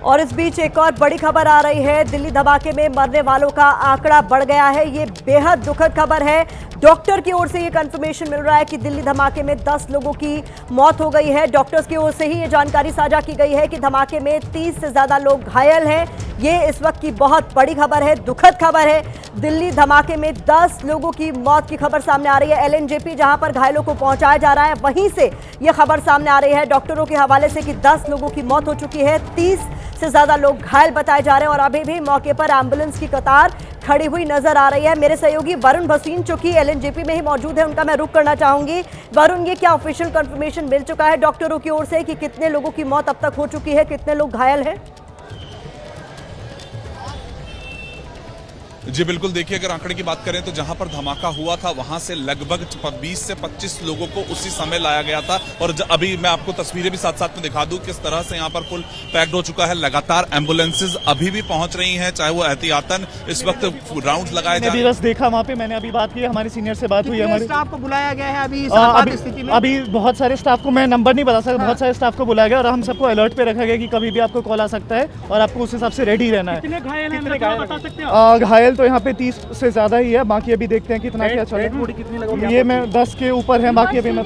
और इस बीच एक और बड़ी खबर आ रही है। दिल्ली धमाके में मरने वालों का आंकड़ा बढ़ गया है। ये बेहद दुखद खबर है। डॉक्टर की ओर से ये कंफर्मेशन मिल रहा है कि दिल्ली धमाके में 10 लोगों की मौत हो गई है। डॉक्टर्स की ओर से ही ये जानकारी साझा की गई है कि धमाके में 30 से ज्यादा लोग घायल हैं। ये इस वक्त की बहुत बड़ी खबर है, दुखद खबर है। दिल्ली धमाके में 10 लोगों की मौत की खबर सामने आ रही है। एलएनजेपी जहां पर घायलों को पहुंचाया जा रहा है, वहीं से यह खबर सामने आ रही है डॉक्टरों के हवाले से कि 10 लोगों की मौत हो चुकी है, 30 से ज्यादा लोग घायल बताए जा रहे हैं और अभी भी मौके पर एम्बुलेंस की कतार खड़ी हुई नजर आ रही है। मेरे सहयोगी वरुण भसीन जो कि एलएनजेपी में ही मौजूद है, उनका मैं रुख करना चाहूंगी। वरुण, ये क्या ऑफिशियल कंफर्मेशन मिल चुका है डॉक्टरों की ओर से कि कितने लोगों की मौत अब तक हो चुकी है, कितने लोग घायल हैं? जी बिल्कुल, देखिए अगर आंकड़े की बात करें तो जहां पर धमाका हुआ था वहां से लगभग 20 से 25 लोगों को उसी समय लाया गया था। और अभी मैं आपको तस्वीरें भी साथ साथ में दिखा दूं किस तरह से यहां पर फुल पैक्ड हो चुका है। लगातार एम्बुलेंसेज अभी भी पहुंच रही हैं, चाहे वो एहतियातन इस वक्त राउंड लगाए जा रहे हैं। बस देखा वहां पे, मैंने अभी बात की, हमारे सीनियर से बात हुई, हमारे स्टाफ को बुलाया गया है अभी बहुत सारे स्टाफ को, मैं नंबर नहीं बता सकता, बहुत सारे स्टाफ को बुलाया गया और हम सबको अलर्ट पे रखा गया कि कभी भी आपको कॉल आ सकता है और आपको उस हिसाब से रेडी रहना है। कितने घायल हैं बता सकते हैं? घायल तो यहाँ पे 30 से ज्यादा ही है, बाकी अभी देखते हैं कितना क्या चल रहा है। ये मैं 10 के ऊपर है, बाकी अभी मैं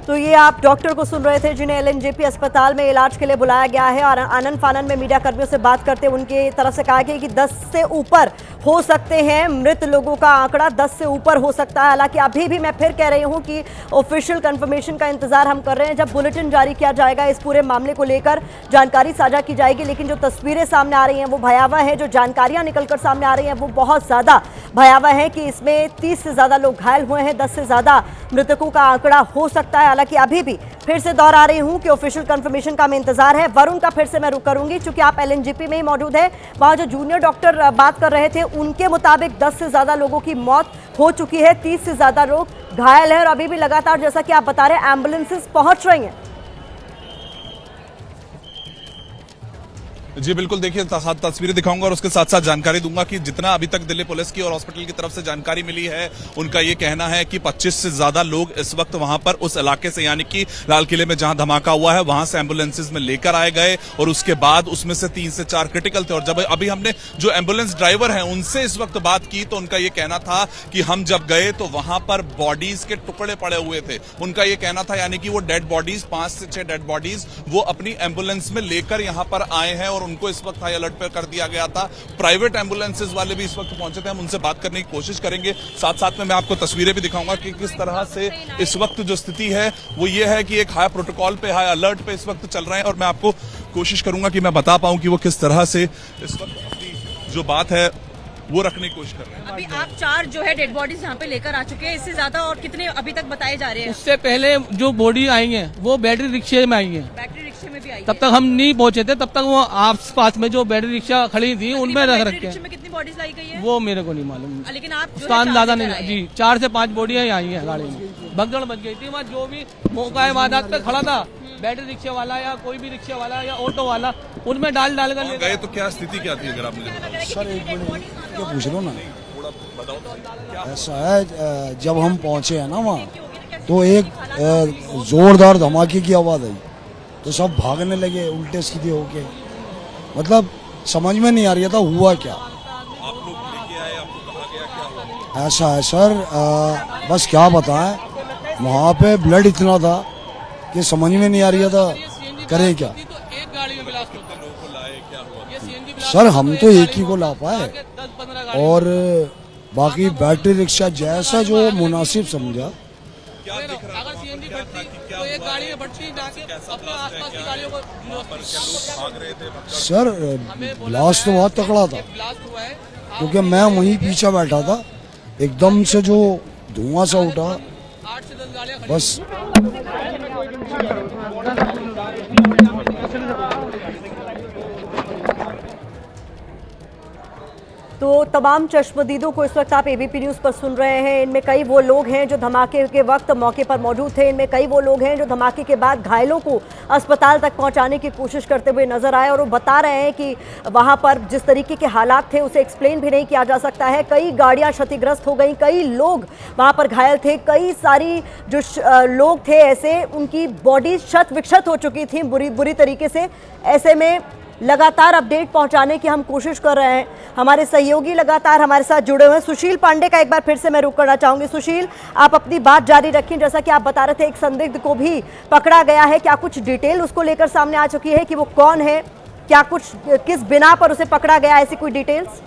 तो ये आप डॉक्टर को सुन रहे थे जिन्हें एलएनजेपी अस्पताल में इलाज के लिए बुलाया गया है और आनन फानन में मीडिया कर्मियों से बात करते उनके तरफ से कहा गया कि 10 से ऊपर हो सकते हैं मृत लोगों का आंकड़ा, 10 से ऊपर हो सकता है। हालांकि अभी भी मैं फिर कह रही हूं कि ऑफिशियल कंफर्मेशन का इंतजार हम कर रहे हैं। जब बुलेटिन जारी किया जाएगा इस पूरे मामले को लेकर जानकारी साझा की जाएगी। लेकिन जो तस्वीरें सामने आ रही हैं वो भयावह है, जो जानकारियां निकलकर सामने आ रही हैं वो बहुत ज्यादा भयावह है कि इसमें 30 से ज्यादा लोग घायल हुए हैं, 10 से ज्यादा मृतकों का आंकड़ा हो सकता है। हालांकि अभी भी फिर से दोहरा रही हूं कि ऑफिशियल कंफर्मेशन का हमें इंतजार है। वरुण का फिर से मैं रुख करूंगी क्योंकि आप एलएनजेपी में ही मौजूद है। वहां जो जूनियर डॉक्टर बात कर रहे थे उनके मुताबिक 10 से ज्यादा लोगों की मौत हो चुकी है, 30 से ज्यादा लोग घायल हैं और अभी भी लगातार जैसा कि आप बता रहे हैं एम्बुलेंसेस पहुंच रही हैं। जी बिल्कुल, देखिए तस्वीरें दिखाऊंगा और उसके साथ साथ जानकारी दूंगा कि जितना अभी तक दिल्ली पुलिस की और हॉस्पिटल की तरफ से जानकारी मिली है, उनका ये कहना है कि 25 से ज्यादा लोग इस वक्त वहां पर उस इलाके से, यानी कि लाल किले में जहां धमाका हुआ है वहां से एम्बुलेंसेज में लेकर आए गए और उसके बाद उसमें से 3 से 4 क्रिटिकल थे। और जब अभी हमने जो एम्बुलेंस ड्राइवर है उनसे इस वक्त बात की तो उनका ये कहना था कि हम जब गए तो वहां पर बॉडीज के टुकड़े पड़े हुए थे। उनका ये कहना था यानी कि वो डेड बॉडीज, 5 से 6 डेड बॉडीज वो अपनी एम्बुलेंस में लेकर यहां पर आए हैं और उनको इस वक्त हाई अलर्ट पर कर दिया गया था। प्राइवेट एम्बुलेंसेज वाले भी इस वक्त पहुंचे थे, हम उनसे बात करने की कोशिश करेंगे। साथ साथ में मैं आपको तस्वीरें भी दिखाऊंगा कि किस तरह से इस वक्त जो स्थिति है वो ये है कि एक हाई प्रोटोकॉल पे, हाई अलर्ट पे इस वक्त चल रहे हैं और मैं आपको कोशिश करूंगा कि मैं बता पाऊं कि वो किस तरह से इस वक्त अपनी जो बात है वो रखने की कोशिश कर रहे हैं। अभी आप 4 जो है डेड बॉडीज यहाँ पे लेकर आ चुके हैं, इससे ज्यादा और कितने अभी तक बताए जा रहे हैं? उससे पहले जो बॉडी आई है वो बैटरी रिक्शे में आई है, बैटरी रिक्शे में भी आई तब तक हम नहीं पहुंचे थे, तब तक वो आस पास में जो बैटरी रिक्शा खड़ी थी उनमें रख रखे हैं। में कितनी बॉडीज लाई गई है वो मेरे को नहीं मालूम, लेकिन आप स्थान ज्यादा नहीं जी, 4 से 5 बॉडियां आई हैं गाड़ी में, भगदड़ मच गई थी। वहाँ जो भी मौका वारदात पे खड़ा था, बैटरी रिक्शे वाला या कोई भी रिक्शे वाला या ऑटो वाला, उनमें डाल कर गए। तो क्या स्थिति क्या थी अगर आप मुझे सर एक मिनट क्या पूछ लो ना, ऐसा है जब हम पहुंचे हैं ना वहाँ तो एक जोरदार धमाके की आवाज़ आई तो सब भागने लगे उल्टे सीधे होके, मतलब समझ में नहीं आ रहा था हुआ क्या। आप लोग लेके आए, आपको कहा गया क्या हुआ? ऐसा है सर, बस क्या बताएं, वहाँ पे ब्लड इतना था कि समझ में नहीं आ रहा था करे क्या। सर हम तो एक ही को ला पाए और बाकी बैटरी रिक्शा जैसा जो मुनासिब समझा। सर ब्लास्ट तो बहुत तगड़ा था क्योंकि मैं वहीं पीछे बैठा था, एकदम से जो धुआं सा उठा बस। तो तमाम चश्मदीदों को इस वक्त आप एबीपी न्यूज़ पर सुन रहे हैं। इनमें कई वो लोग हैं जो धमाके के वक्त मौके पर मौजूद थे, इनमें कई वो लोग हैं जो धमाके के बाद घायलों को अस्पताल तक पहुंचाने की कोशिश करते हुए नजर आए, और वो बता रहे हैं कि वहां पर जिस तरीके के हालात थे उसे एक्सप्लेन भी नहीं किया जा सकता है। कई गाड़ियां क्षतिग्रस्त हो गई, कई लोग वहां पर घायल थे, कई सारी जो लोग थे ऐसे उनकी बॉडी क्षत विक्षत हो चुकी थी बुरी तरीके से। ऐसे में लगातार अपडेट पहुंचाने की हम कोशिश कर रहे हैं। हमारे सहयोगी लगातार हमारे साथ जुड़े हुए हैं। सुशील पांडे का एक बार फिर से मैं रुक करना चाहूंगी। सुशील, आप अपनी बात जारी रखें। जैसा कि आप बता रहे थे एक संदिग्ध को भी पकड़ा गया है, क्या कुछ डिटेल उसको लेकर सामने आ चुकी है कि वो कौन है, क्या कुछ किस बिना पर उसे पकड़ा गया, ऐसी कोई डिटेल्स?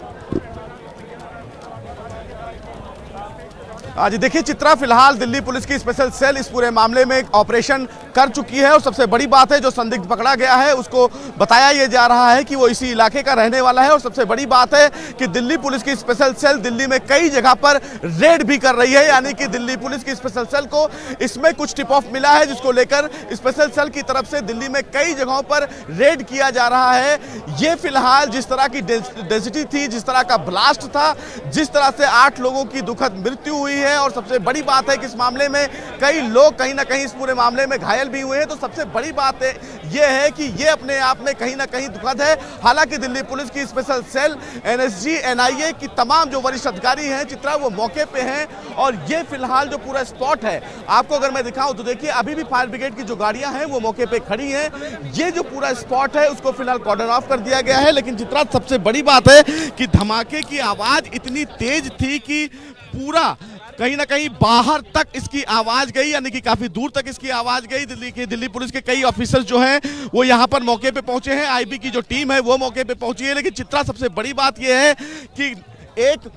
जी देखिए चित्रा, फिलहाल दिल्ली पुलिस की स्पेशल सेल इस पूरे मामले में एक ऑपरेशन कर चुकी है और सबसे बड़ी बात है जो संदिग्ध पकड़ा गया है उसको बताया ये जा रहा है कि वो इसी इलाके का रहने वाला है। और सबसे बड़ी बात है कि दिल्ली पुलिस की स्पेशल सेल दिल्ली में कई जगह पर रेड भी कर रही है, यानी कि दिल्ली पुलिस की स्पेशल सेल को इसमें कुछ टिप ऑफ मिला है जिसको लेकर स्पेशल सेल की तरफ से दिल्ली में कई जगहों पर रेड किया जा रहा है। ये फिलहाल जिस तरह की डेंसिटी थी, जिस तरह का ब्लास्ट था, जिस तरह से 8 लोगों की दुखद मृत्यु हुई है, और सबसे बड़ी बात है कि इस मामले में कई लोग कहीं ना कहीं इस पूरे मामले में घायल भी हुए हैं, तो सबसे बड़ी बात है ये है कि ये अपने आप में कहीं ना कहीं दुखद है। हालांकि दिल्ली पुलिस की स्पेशल सेल, एनएसजी, एनआईए की तमाम जो वरिष्ठ अधिकारी हैं चित्रा, वो मौके पे हैं और ये फिलहाल जो पूरा स्पॉट है आपको अगर मैं दिखाऊं तो देखिए अभी भी फायर ब्रिगेड की जो गाड़ियां हैं वो मौके पे खड़ी हैं। ये जो पूरा स्पॉट है उसको फिलहाल कॉर्डन ऑफ कर दिया गया है। लेकिन चित्रा, सबसे बड़ी बात है कि धमाके की आवाज इतनी तेज थी कि पूरा कहीं ना कहीं बाहर तक इसकी आवाज गई, यानी कि काफी दूर तक इसकी आवाज गई। दिल्ली पुलिस के कई ऑफिसर्स जो हैं वो यहाँ पर मौके पे पहुंचे हैं, आईबी की जो टीम है वो मौके पे पहुंची है। लेकिन चित्रा, सबसे बड़ी बात यह है कि एक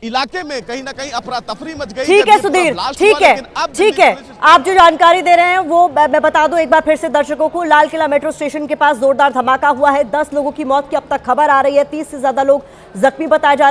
इलाके में कहीं ना कहीं अफरा तफरी मच गई। ठीक है सुधीर, ठीक है। आप जो जानकारी दे रहे हैं वो मैं बता दूं एक बार फिर से दर्शकों को। लाल किला मेट्रो स्टेशन के पास जोरदार धमाका हुआ है, 10 लोगों की मौत की अब तक खबर आ रही है, 30 से ज्यादा लोग जख्मी बताए जा रहे हैं।